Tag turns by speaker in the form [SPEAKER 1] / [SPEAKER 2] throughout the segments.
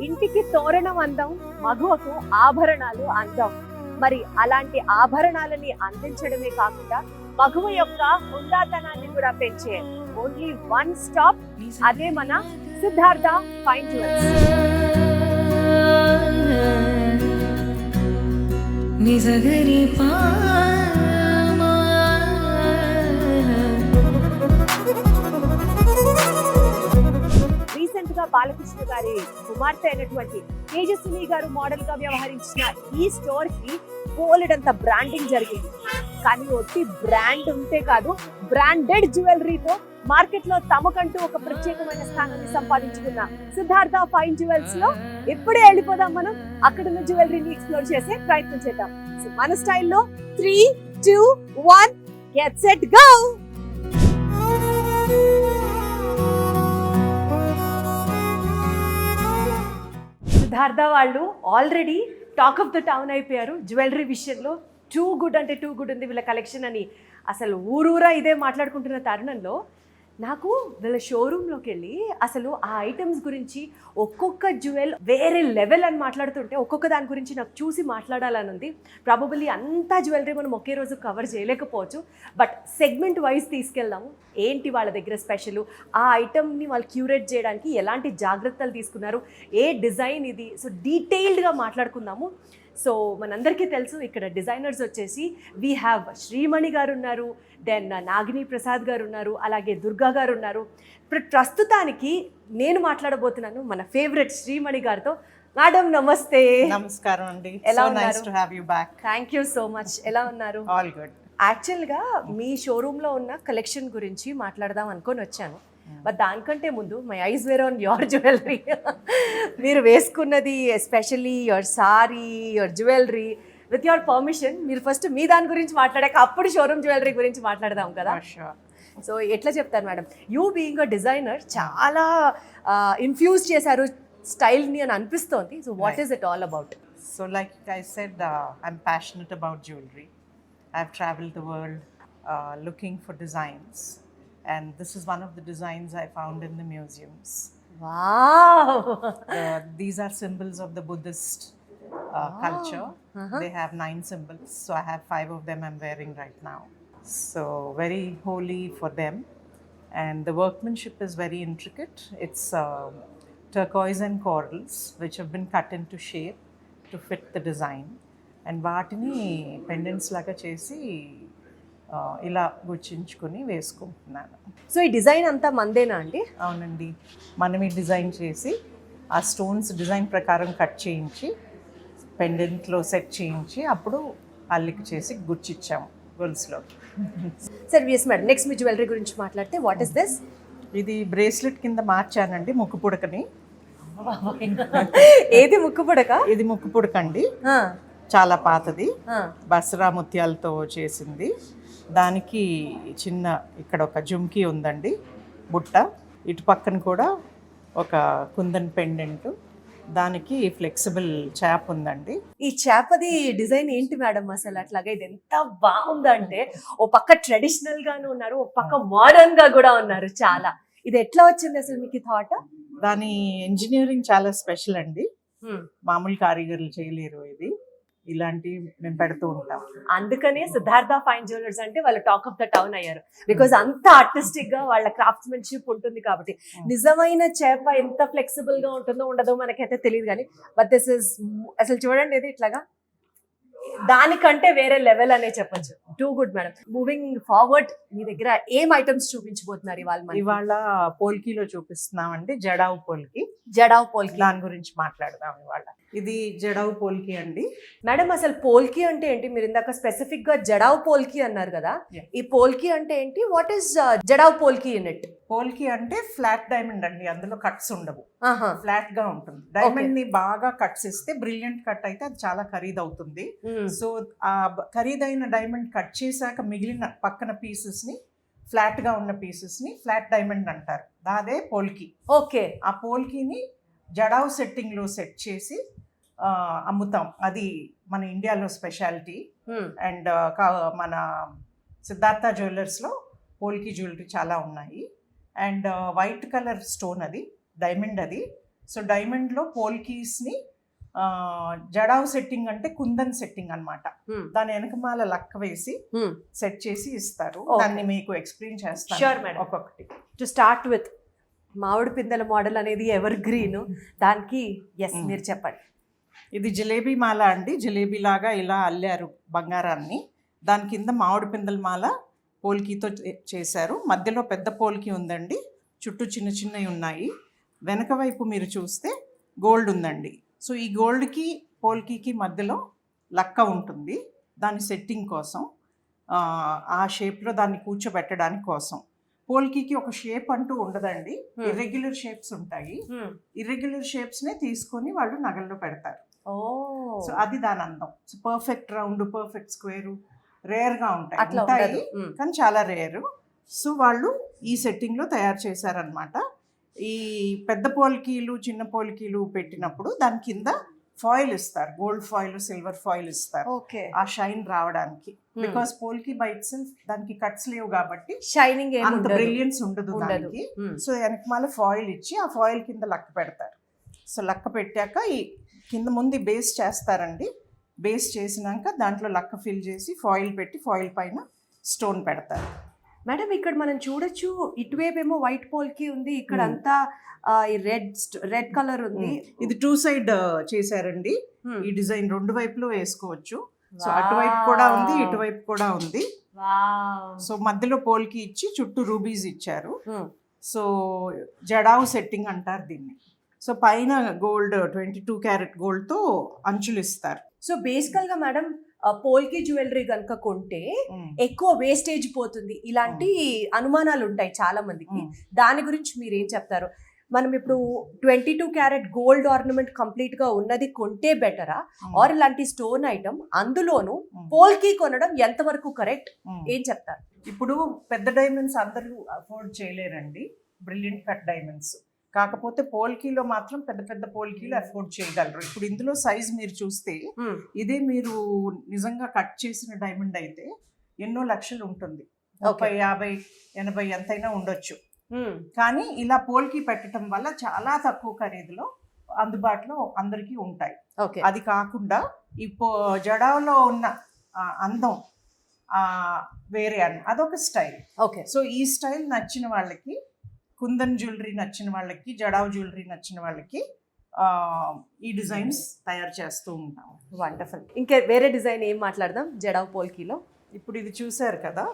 [SPEAKER 1] ఇంటికి తోరణం అందం, మగువకు ఆభరణాలు అందం. మరి అలాంటి ఆభరణాలని అందించడమే కాకుండా మగువ యొక్క హుందాతనాన్ని కూడా పెంచే ఓన్లీ వన్ స్టాప్, అదే మన సిద్ధార్థ ఫైన్ జ్యువెల్స్. రీసెంట్ గా బాలకృష్ణ గారి కుమార్తె అయినటువంటి తేజస్విని గారు మోడల్ గా వ్యవహరించిన ఈ స్టోర్ కి బోలెడంత బ్రాండింగ్ జరిగింది. కానీ ఒట్టి బ్రాండ్ ఉంటే కాదు, బ్రాండెడ్ జ్యువెలరీతో మార్కెట్ లో తమకంటూ ఒక ప్రత్యేకమైన స్థానాన్ని సంపాదించుకున్న సిద్ధార్థ ఫైన్ జ్యువెల్స్ లో ఇప్పుడే వెళ్ళిపోదాం. మనం అక్కడున్న జ్యువెలరీని ఎక్స్ప్లోర్ చేసే ప్రయత్నం చేద్దాం. మన స్టైల్లో 3, 2, 1 గెట్ సెట్ గో. సిద్ధార్థ వాళ్ళు already talk of the town అయిపోయారు జ్యువెలరీ విషయంలో. టూ గుడ్ అంటే టూ గుడ్ ఉంది వీళ్ళ కలెక్షన్ అని అసలు ఊరూరా ఇదే మాట్లాడుకుంటున్న తరుణంలో నాకు వీళ్ళ షోరూంలోకి వెళ్ళి అసలు ఆ ఐటమ్స్ గురించి ఒక్కొక్క జ్యువెల్ వేరే లెవెల్ అని మాట్లాడుతుంటే ఒక్కొక్క దాని గురించి నాకు చూసి మాట్లాడాలని ఉంది. ప్రాబబుల్లీ అంతా జ్యువెలరీ మనం ఒకే రోజు కవర్ చేయలేకపోవచ్చు, బట్ సెగ్మెంట్ వైజ్ తీసుకెళ్దాము. ఏంటి వాళ్ళ దగ్గర స్పెషల్, ఆ ఐటమ్ని వాళ్ళు క్యూరేట్ చేయడానికి ఎలాంటి జాగ్రత్తలు తీసుకున్నారు, ఏ డిజైన్ ఇది, సో డీటెయిల్డ్గా మాట్లాడుకుందాము. సో మనందరికీ తెలుసు ఇక్కడ డిజైనర్స్ వచ్చేసి వీ హ్యావ్ శ్రీమణి గారు ఉన్నారు, దెన్ నాగిని ప్రసాద్ గారు ఉన్నారు, అలాగే దుర్గా గారు ఉన్నారు. ప్రస్తుతానికి నేను మాట్లాడబోతున్నాను మన ఫేవరెట్ శ్రీమణి గారితో. మేడం నమస్తే.
[SPEAKER 2] నమస్కారం అండి.
[SPEAKER 1] ఎలా
[SPEAKER 2] So
[SPEAKER 1] ఉన్నారు?
[SPEAKER 2] nice to have you back.
[SPEAKER 1] Thank you so much. ఎలా ఉన్నారు?
[SPEAKER 2] All good.
[SPEAKER 1] యాక్చువల్గా మీ షోరూంలో ఉన్న కలెక్షన్ గురించి మాట్లాడదాం అనుకొని వచ్చాను, బట్ దానికంటే ముందు my eyes were on your jewellery. మీరు వేసుకున్నది especially your sorry, your jewellery. With your permission మీరు ఫస్ట్ మీ దాని గురించి మాట్లాడాక అప్పుడు షోరూమ్ జ్యువెలరీ గురించి మాట్లాడదాం కదా.
[SPEAKER 2] Sure.
[SPEAKER 1] సో ఎట్లా చెప్తారు madam, you being a designer చాలా ఇన్ఫ్యూజ్ చేశారు స్టైల్ని అని అనిపిస్తోంది. So what is it all about?
[SPEAKER 2] So like I said, I'm passionate about jewelry. I've traveled the world looking for designs, and this is one of the designs I found in the museums.
[SPEAKER 1] Wow.
[SPEAKER 2] These are symbols of the Buddhist culture. They have 9 symbols, so I have 5 of them I'm wearing right now. So very holy for them, and the workmanship is very intricate. It's turquoise and corals which have been cut into shape to fit the design, and వాటిని pendants లాగా చేసి ఇలా గుచ్చించుకొని వేసుకుంటున్నాను.
[SPEAKER 1] So ఈ design అంతా మందేనా అండి?
[SPEAKER 2] అవునండి, మనం ఈ డిజైన్ చేసి ఆ స్టోన్స్ డిజైన్ ప్రకారం కట్ చేయించి పెండెంట్లో సెట్ చేయించి అప్పుడు అల్లిక చేసి గుచ్చిచ్చాము గొలుసులో.
[SPEAKER 1] సరే ఎస్ మేడం, నెక్స్ట్ మీ జ్యువెలరీ గురించి మాట్లాడితే వాట్ ఇస్ దిస్?
[SPEAKER 2] ఇది బ్రేస్లెట్ కింద మార్చానండి, ముక్కు పుడకని.
[SPEAKER 1] ఏది ముక్కు పుడక?
[SPEAKER 2] ఇది ముక్కు పుడకండి, చాలా పాతది, బసరా ముత్యాలతో చేసింది. దానికి చిన్న ఇక్కడ ఒక జుమ్కీ ఉందండి, బుట్ట. ఇటు పక్కన కూడా ఒక కుందన్ పెండెంట్, దానికి ఫ్లెక్సిబుల్ చాప్ ఉందండి.
[SPEAKER 1] ఈ చేపది డిజైన్ ఏంటి మేడం అసలు? అట్లాగా ఇది ఎంత బాగుందంటే ఓ పక్క ట్రెడిషనల్ గాను ఉన్నారు, ఓ పక్క మోడర్న్ గా కూడా ఉన్నారు చాలా. ఇది ఎట్లా వచ్చింది అసలు మీకు థాట్?
[SPEAKER 2] దాని ఇంజనీరింగ్ చాలా స్పెషల్ అండి, మామూలు కారీగర్లు చేయలేరు. ఇది ఇలాంటివి మేము పెడుతూ ఉంటాం.
[SPEAKER 1] అందుకనే సిద్ధార్థ ఫైన్ జ్యువెలర్స్ అంటే వాళ్ళు టాక్ ఆఫ్ ద టౌన్ అయ్యారు, బికాజ్ అంత ఆర్టిస్టిక్ గా వాళ్ళ క్రాఫ్ట్స్మెన్షిప్ ఉంటుంది కాబట్టి. నిజమైన చేప ఎంత ఫ్లెక్సిబుల్ గా ఉంటుందో ఉండదో మనకైతే తెలియదు కానీ, బట్ దిస్ ఇస్ అసలు చూడండి, ఇది ఇట్లాగా దానికంటే వేరే లెవెల్ అనే చెప్పొచ్చు. Too good madam. Moving forward, మీ దగ్గర ఏం ఐటమ్స్ చూపించబోతున్నారు ఇవాళ?
[SPEAKER 2] ఇవాళ పోల్కీలో చూపిస్తున్నామండి, జడావు పోల్కి.
[SPEAKER 1] జడావ్ పోల్కి,
[SPEAKER 2] దాని గురించి మాట్లాడదాం ఇవాళ. ఇది జడావు పోల్కి అండి.
[SPEAKER 1] మేడం అసలు పోల్కి అంటే ఏంటి? మీరు ఇందాక స్పెసిఫిక్ గా జడావ్ పోల్కి అన్నారు కదా, ఈ పోల్కి అంటే ఏంటి? What is jadau polki in it?
[SPEAKER 2] Polki అంటే ఫ్లాట్ డైమండ్ అండి, అందులో కట్స్ ఉండవు, ఫ్లాట్ గా ఉంటుంది. డైమండ్ ని బాగా కట్స్ ఇస్తే, బ్రిలియంట్ కట్ అయితే అది చాలా ఖరీదు అవుతుంది. సో ఆ ఖరీదైన డైమండ్ కట్ చేశాక మిగిలిన పక్కన పీసెస్ ని, ఫ్లాట్ గా ఉన్న పీసెస్ ని ఫ్లాట్ డైమండ్ అంటారు. అదే పోల్కి.
[SPEAKER 1] ఓకే.
[SPEAKER 2] ఆ పోల్కిని జడావు సెట్టింగ్ లో సెట్ చేసి అమ్ముతాం. అది మన ఇండియాలో స్పెషాలిటీ. అండ్ మన సిద్ధార్థ జ్యువెలర్స్లో పోల్కి జ్యువెలరీ చాలా ఉన్నాయి. అండ్ వైట్ కలర్ స్టోన్, అది డైమండ్, అది సో డైమండ్లో పోల్కీస్ని జడావు సెట్టింగ్ అంటే కుందన్ సెట్టింగ్ అన్నమాట. దాని వెనకమాల లక్క వేసి సెట్ చేసి ఇస్తారు. దాన్ని మీకు ఎక్స్ప్లెయిన్ చేస్తాను.
[SPEAKER 1] Sure, madam.
[SPEAKER 2] ఒక్కొక్కటి.
[SPEAKER 1] టు స్టార్ట్ విత్ మామిడి పిందెల మోడల్ అనేది ఎవర్ గ్రీన్, దానికి ఎస్ మీరు చెప్పండి.
[SPEAKER 2] ఇది జిలేబీ మాల అండి. జిలేబీ లాగా ఇలా అల్లారు బంగారాన్ని. దాని కింద మామిడి పిందెల మాల పోల్కీతో చేశారు. మధ్యలో పెద్ద పోల్కి ఉందండి, చుట్టూ చిన్న చిన్నవి ఉన్నాయి. వెనక వైపు మీరు చూస్తే గోల్డ్ ఉందండి. సో ఈ గోల్డ్కి పోల్కీకి మధ్యలో లక్క ఉంటుంది, దాని సెట్టింగ్ కోసం, ఆ షేప్లో దాన్ని కూర్చోబెట్టడానికి కోసం. పోల్కీకి ఒక షేప్ అంటూ ఉండదండి, ఇర్రెగ్యులర్ షేప్స్ ఉంటాయి. ఇర్రెగ్యులర్ షేప్స్నే తీసుకొని వాళ్ళు నగల్లో పెడతారు. సో అది దాని అందం. So perfect round, perfect square రేర్గా ఉంటాయి, కానీ చాలా రేరు. సో వాళ్ళు ఈ సెట్టింగ్లో తయారు చేశారనమాట. ఈ పెద్ద పోల్కీలు చిన్న పోల్కీలు పెట్టినప్పుడు దాని కింద ఫాయిల్ ఇస్తారు, గోల్డ్ ఫాయిల్, సిల్వర్ ఫాయిల్ ఇస్తారు, ఆ షైన్ రావడానికి. Because polki by it self దానికి కట్స్ లేవు కాబట్టి
[SPEAKER 1] షైనింగ్
[SPEAKER 2] అంత బ్రిలియన్స్ ఉండదు దానికి. సో వెనకమాల ఫాయిల్ ఇచ్చి ఆ ఫాయిల్ కింద లక్క పెడతారు. సో లక్క పెట్టాక ఈ కింద ముందు బేస్ చేస్తారండి. బేస్ చేసినాక దాంట్లో లక్క ఫిల్ చేసి ఫాయిల్ పెట్టి ఫాయిల్ పైన స్టోన్ పెడతారు.
[SPEAKER 1] మేడం ఇక్కడ మనం చూడొచ్చు, ఇటువైపు ఏమో వైట్ పోల్కి ఉంది, ఇక్కడ అంతా రెడ్ కలర్ ఉంది.
[SPEAKER 2] ఇది 2 సైడ్ చేశారండి. ఈ డిజైన్ 2 వైపులో వేసుకోవచ్చు. సో అటువైపు కూడా ఉంది, ఇటువైపు కూడా ఉంది. సో మధ్యలో పోల్కి ఇచ్చి చుట్టూ రూబీస్ ఇచ్చారు. సో జడావు సెట్టింగ్ అంటారు దీన్ని. సో పైన గోల్డ్ 22 క్యారెట్ గోల్డ్తో అంచులు ఇస్తారు.
[SPEAKER 1] సో బేసికల్ గా మేడం పోల్కి జ్యువెలరీ కనుక కొంటే ఎక్కువ వేస్టేజ్ పోతుంది, ఇలాంటి అనుమానాలు ఉంటాయి చాలా మందికి. దాని గురించి మీరు ఏం చెప్తారు? మనం ఇప్పుడు 22 క్యారెట్ గోల్డ్ ఆర్నమెంట్ కంప్లీట్ గా ఉన్నది కొంటే బెటరా, ఆర్ ఇలాంటి స్టోన్ ఐటమ్ అందులోను పోల్కి కొనడం ఎంతవరకు కరెక్ట్, ఏం చెప్తారు?
[SPEAKER 2] ఇప్పుడు పెద్ద డైమండ్స్ అందరూ అఫోర్డ్ చేయలేరండి, బ్రిలియంట్ కట్ డైమండ్స్. కాకపోతే పోల్కీలో మాత్రం పెద్ద పెద్ద పోల్కీలు అఫోర్డ్ చేయగలరు. ఇప్పుడు ఇందులో సైజ్ మీరు చూస్తే ఇదే మీరు నిజంగా కట్ చేసిన డైమండ్ అయితే ఎన్నో లక్షలు ఉంటుంది, 30, 50, 80 ఎంతైనా ఉండొచ్చు. కానీ ఇలా పోల్కి పెట్టడం వల్ల చాలా తక్కువ ఖరీదులో అందుబాటులో అందరికీ ఉంటాయి. అది కాకుండా ఈ జడావులో ఉన్న అందం వేరే అదొక స్టైల్. సో ఈ స్టైల్ నచ్చిన వాళ్ళకి, కుందన్ జ్యువెలరీ నచ్చిన వాళ్ళకి, జడావ్ జ్యువెలరీ నచ్చిన వాళ్ళకి ఈ డిజైన్స్ తయారు చేస్తూ ఉంటాం.
[SPEAKER 1] వండర్ఫుల్. ఇంకా వేరే డిజైన్ ఏం మాట్లాడదాం జడావ్ పోల్కీలో?
[SPEAKER 2] ఇప్పుడు ఇది చూసారు కదా,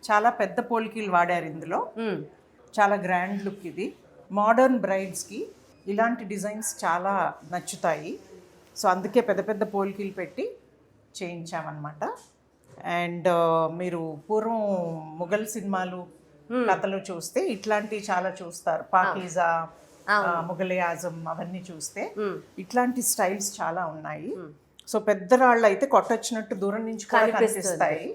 [SPEAKER 2] చాలా పెద్ద పోల్కీలు వాడారు ఇందులో. చాలా గ్రాండ్ లుక్ ఇది. మోడర్న్ బ్రైడ్స్కి ఇలాంటి డిజైన్స్ చాలా నచ్చుతాయి. సో అందుకే పెద్ద పెద్ద పోల్కీలు పెట్టి చేయించామన్నమాట. అండ్ మీరు పూర్వం ముఘల్ సినిమాలు కథలు చూస్తే ఇట్లాంటివి చాలా చూస్తారు. పాకీజా, ముఘల్ ఆజం అవన్నీ చూస్తే ఇట్లాంటి స్టైల్స్ చాలా ఉన్నాయి. సో పెద్ద రాళ్ళు అయితే కొట్టొచ్చినట్టు దూరం నుంచి కూడా కనిపిస్తాయి.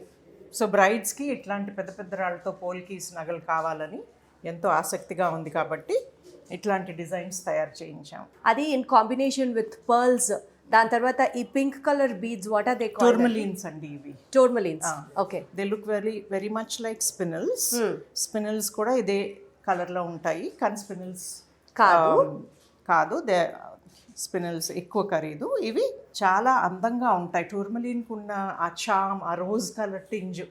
[SPEAKER 2] సో బ్రైడ్స్కి ఇట్లాంటి పెద్ద పెద్ద రాళ్ళతో పోల్కీస్ నగలు కావాలని ఎంతో ఆసక్తిగా ఉంది కాబట్టి ఇట్లాంటి డిజైన్స్ తయారు చేయించాం.
[SPEAKER 1] అది ఇన్ కాంబినేషన్ విత్ పర్ల్స్. దాని తర్వాత ఈ pink colour beads, what are they called?
[SPEAKER 2] Tourmalines అండి ఇవి.
[SPEAKER 1] Tourmalines. Okay.
[SPEAKER 2] They look very much like spinels. Spinels కూడా ఇదే కలర్ లో ఉంటాయి, కానీ స్పినల్స్ కాదు. దే స్పినల్స్ ఎక్కువ ఖరీదు. ఇవి చాలా అందంగా ఉంటాయి. టూర్మలిన్కి ఉన్న ఆ చామ్, ఆ రోజ్ కలర్ టింజ్.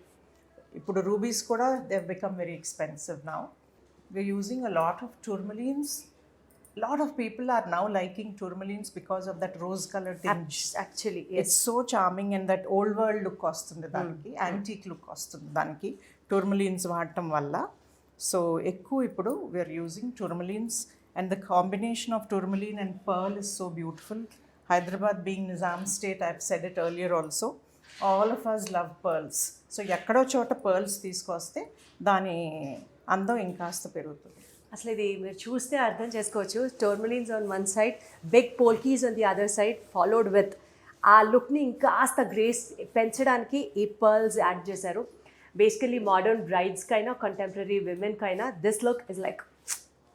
[SPEAKER 2] ఇప్పుడు రూబీస్ కూడా they become very expensive now. We're using a lot of tourmalines. Lot of people are now liking tourmalines because of that rose color tinge.
[SPEAKER 1] Actually, yes.
[SPEAKER 2] It's so charming, and that old world look వస్తుంది దానికి, antique look వస్తుంది దానికి tourmalines వాడటం వల్ల. So ఎక్కువ ఇప్పుడు we're using tourmalines, and the combination of tourmaline and pearl is so beautiful. Hyderabad being Nizam state, I've said it earlier also, all of us love pearls. So ఎక్కడో చోట pearls తీసుకొస్తే దాని అందం ఇంకాస్త పెరుగుతుంది.
[SPEAKER 1] అసలు ఇది మీరు చూస్తే అర్థం చేసుకోవచ్చు. Tourmalines on one side, big polkis on the other side, followed with ఆ లుక్ని ఇంకాస్త గ్రేస్ పెంచడానికి ఈ పర్ల్స్ యాడ్ చేశారు. బేసికలీ మోడర్న్ బ్రైడ్స్కైనా కంటెంపరీ విమెన్కైనా దిస్ లుక్ ఇస్ లైక్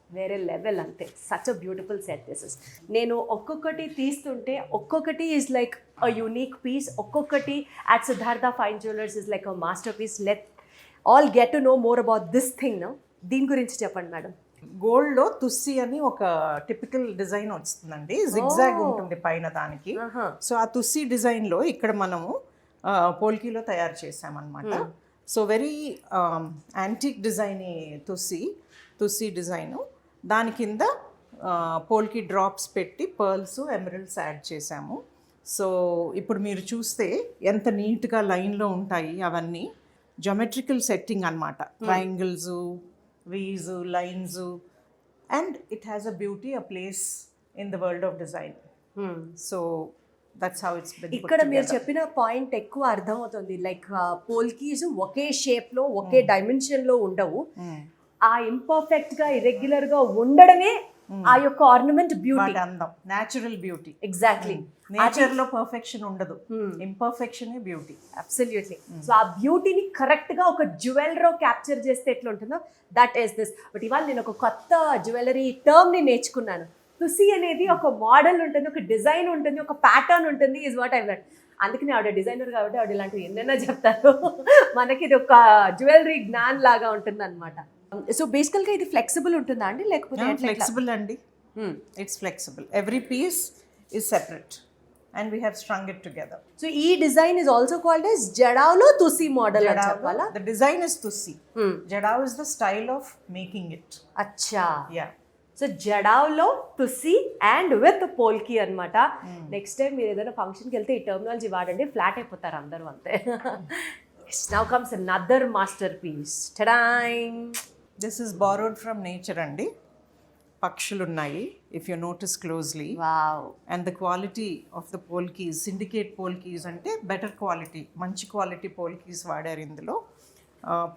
[SPEAKER 1] వేరే లెవెల్ అంతే. Such a beautiful set this is. నేను ఒక్కొక్కటి తీస్తుంటే ఒక్కొక్కటి is like a unique piece. ఒక్కొక్కటి at Siddhartha fine jewellers is like a master piece. Let all get to know more about this thing now. దీని గురించి చెప్పండి మేడం.
[SPEAKER 2] గోల్డ్లో తుస్సి అని ఒక టిపికల్ డిజైన్ వస్తుందండి, జిగ్జాగ్ ఉంటుంది పైన దానికి. సో ఆ తుస్సి డిజైన్లో ఇక్కడ మనము పోల్కీలో తయారు చేసామన్నమాట. So very antique design tussi design. దాని కింద పోల్కీ డ్రాప్స్ పెట్టి పర్ల్స్ ఎమరల్డ్స్ యాడ్ చేసాము. సో ఇప్పుడు మీరు చూస్తే ఎంత నీట్గా లైన్లో ఉంటాయి అవన్నీ. జోమెట్రికల్ సెట్టింగ్ అన్నమాట, triangles, vees, lines, and it has a beauty, a place in the world of design. So that's how it's been.
[SPEAKER 1] ఇక్కడ మీరు చెప్పిన పాయింట్ ఎక్కువ అర్థమవుతుంది. లైక్ పోల్కీస్ ఒకే షేప్లో ఒకే డైమెన్షన్లో ఉండవు. ఆ ఇంపర్ఫెక్ట్ గా ఇర్రెగ్యులర్ గా ఉండడమే ఆ యొక్క ఆర్నమెంట్ బ్యూటీ,
[SPEAKER 2] అందం, న్యాచురల్ బ్యూటీ.
[SPEAKER 1] ఎగ్జాక్ట్లీ.
[SPEAKER 2] నేచర్ లో పర్ఫెక్షన్ ఉండదు, ఇంపర్ఫెక్షన్ బ్యూటీ.
[SPEAKER 1] అబ్సల్యూట్లీ. సో ఆ బ్యూటీని కరెక్ట్ గా ఒక జ్యువెలరీ క్యాప్చర్ చేస్తే ఎట్లా ఉంటుందో దట్ ఈస్ దిస్. బట్ ఇవాళ నేను ఒక కొత్త జ్యువెలరీ టర్మ్ ని నేర్చుకున్నాను. తుసి అనేది ఒక మోడల్ ఉంటుంది, ఒక డిజైన్ ఉంటుంది, ఒక ప్యాటర్న్ ఉంటుంది, ఇస్ వాట్ ఐ లెర్న్. అందుకని ఆవిడ డిజైనర్ కాబట్టి ఆవిడ ఇలాంటివి ఎన్నైనా చెప్తారు. మనకి ఇది ఒక జ్యువెలరీ జ్ఞాన్ లాగా ఉంటుంది అనమాట. సో బేసికల్గా ఇది ఫ్లెక్సిబుల్ ఉంటుందా అండి, లేకపోతే
[SPEAKER 2] ఫ్లెక్సిబుల్ అండి? It's flexible. Every piece is separate and we have strung it together.
[SPEAKER 1] So ఈ design is also called as జడావ్లో తుసి మోడల్ అని చెప్పాలా?
[SPEAKER 2] The design is tussi. Jadau is the style of making it.
[SPEAKER 1] అచ్చా.
[SPEAKER 2] Yeah.
[SPEAKER 1] సో జడావ్లో tussi and with polki అనమాట. Next time మీరు ఏదైనా ఫంక్షన్కి వెళ్తే ఈ టర్మినాలజీ వాడండి, ఫ్లాట్ అయిపోతారు అందరూ అంతే. Now comes another masterpiece.
[SPEAKER 2] This is borrowed from nature అండి. పక్షులు ఉన్నాయి, if you notice closely.
[SPEAKER 1] Wow.
[SPEAKER 2] And the quality of the polkis, syndicate polkis అంటే బెటర్ క్వాలిటీ, మంచి క్వాలిటీ పోల్కీస్ వాడారు ఇందులో.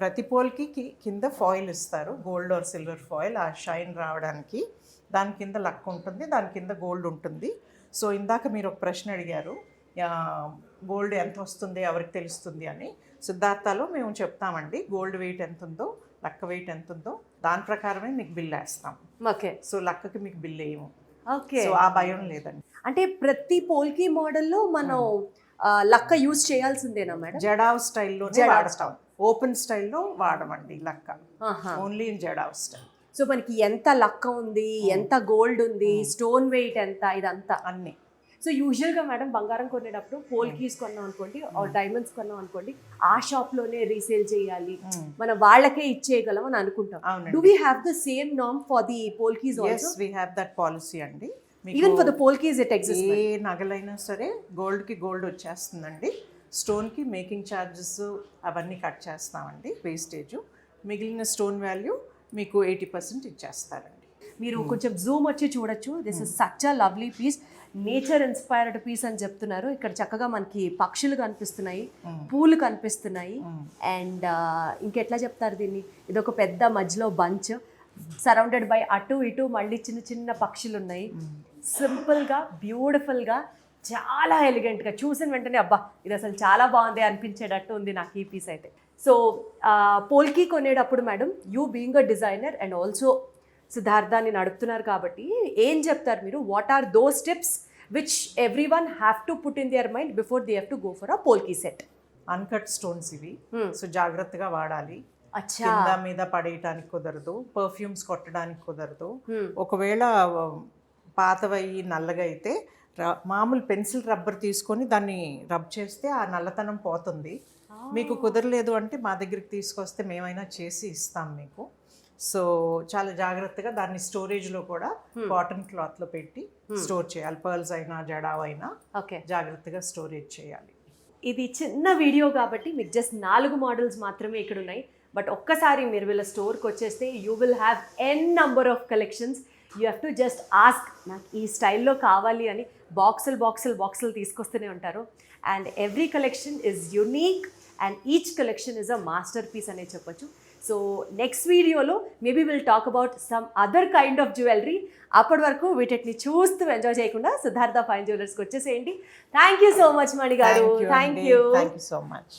[SPEAKER 2] ప్రతి పోల్కీకి కింద ఫాయిల్ ఇస్తారు, గోల్డ్ ఆర్ సిల్వర్ ఫాయిల్, ఆ షైన్ రావడానికి. దాని కింద లక్ ఉంటుంది, దాని కింద గోల్డ్ ఉంటుంది. సో ఇందాక మీరు ఒక ప్రశ్న అడిగారు, గోల్డ్ ఎంత వస్తుంది ఎవరికి తెలుస్తుంది అని. సిద్ధార్థలో మేము చెప్తామండి, గోల్డ్ వెయిట్ ఎంత ఉందో, లక్క వెయిట్ ఎంత ఉందో దాని ప్రకారమే మీకు బిల్ వేస్తాం.
[SPEAKER 1] ఓకే.
[SPEAKER 2] సో లక్కకి మీకు బిల్ వేయము.
[SPEAKER 1] ఓకే.
[SPEAKER 2] సో ఆ భయం లేదండి.
[SPEAKER 1] అంటే ప్రతి పోల్కీ మోడల్లో మనం లక్క యూజ్ చేయాల్సిందేనా మేడం?
[SPEAKER 2] జడావ్ స్టైల్లోనే వాడతాం, ఓపెన్ స్టైల్లో వాడమండి లక్క, only in jadau style.
[SPEAKER 1] So మనకి ఎంత లక్క ఉంది, ఎంత గోల్డ్ ఉంది, స్టోన్ వెయిట్ ఎంత, ఇదంతా
[SPEAKER 2] అన్ని.
[SPEAKER 1] సో యూజువల్గా మేడం బంగారం కొనేటప్పుడు పోల్కీస్ కొన్నాం అనుకోండి, డైమండ్స్ కొన్నాం అనుకోండి, ఆ షాప్లోనే రీసేల్ చేయాలి, మనం వాళ్ళకే ఇచ్చేయగలం అని అనుకుంటాం. Do we have the same norm for the polkis also?
[SPEAKER 2] We have that policy అండి.
[SPEAKER 1] Even for the polkis it exist.
[SPEAKER 2] ఏ నగలైనా సరే గోల్డ్కి గోల్డ్ వచ్చేస్తుందండి, స్టోన్కి మేకింగ్ ఛార్జెస్ అవన్నీ కట్ చేస్తామండి, వేస్టేజ్. మిగిలిన స్టోన్ వాల్యూ మీకు 80% ఇచ్చేస్తారండి.
[SPEAKER 1] మీరు కొంచెం జూమ్ వచ్చి చూడొచ్చు. This is such a lovely piece, nature inspired piece అని చెప్తున్నారు. ఇక్కడ చక్కగా మనకి పక్షులు కనిపిస్తున్నాయి, పూలు కనిపిస్తున్నాయి, అండ్ ఇంకెట్లా చెప్తారు దీన్ని, ఇదొక పెద్ద మధ్యలో బంచ్ సరౌండెడ్ బై అటు ఇటు మళ్ళీ చిన్న చిన్న పక్షులు ఉన్నాయి. సింపుల్గా, బ్యూటిఫుల్గా, చాలా ఎలిగెంట్గా, చూసిన వెంటనే అబ్బా ఇది అసలు చాలా బాగుంది అనిపించేటట్టు ఉంది నాకు ఈ పీస్ అయితే. సో పోల్కీ కొనేటప్పుడు madam, you being a designer and also సిద్ధార్థాన్ని నడుపుతున్నారు కాబట్టి ఏం చెప్తారు మీరు? What are those steps which every one have to put in their mind before they have to go for a polki set?
[SPEAKER 2] Uncut stones ఇవి, so జాగ్రత్తగా వాడాలి.
[SPEAKER 1] అచ్చా.
[SPEAKER 2] కింద మీద పడేయటానికి కుదరదు, పర్ఫ్యూమ్స్ కొట్టడానికి కుదరదు. ఒకవేళ పాతవయ్యి నల్లగా అయితే మామూలు పెన్సిల్ రబ్బర్ తీసుకొని దాన్ని రబ్ చేస్తే ఆ నల్లతనం పోతుంది. మీకు కుదరలేదు అంటే మా దగ్గరికి తీసుకొస్తే మేమైనా చేసి ఇస్తాం మీకు. సో చాలా జాగ్రత్తగా దాన్ని స్టోరేజ్లో కూడా కాటన్ క్లాత్లో పెట్టి స్టోర్ చేయాలి. పర్ల్స్ అయినా జడావ్ అయినా జాగ్రత్తగా స్టోరేజ్ చేయాలి.
[SPEAKER 1] ఇది చిన్న వీడియో కాబట్టి మీకు జస్ట్ 4 మోడల్స్ మాత్రమే ఇక్కడ ఉన్నాయి. బట్ ఒక్కసారి మీరు వీళ్ళ స్టోర్కి వచ్చేస్తే you will have an number of collections. You have to just ask, నాకు ఈ స్టైల్లో కావాలి అని బాక్సులు తీసుకొస్తూనే ఉంటారు. And every collection is unique and each collection is a master piece అనే చెప్పొచ్చు. సో నెక్స్ట్ వీడియోలో maybe will talk about some other kind of jewellery. అప్పటి వరకు వీటిని చూస్తూ ఎంజాయ్ చేయకుండా సిద్ధార్థ ఫైన్ జ్యువెలర్స్కి వచ్చేసేయండి. థ్యాంక్ యూ సో మచ్ మణి గారు. Thank you
[SPEAKER 2] so much.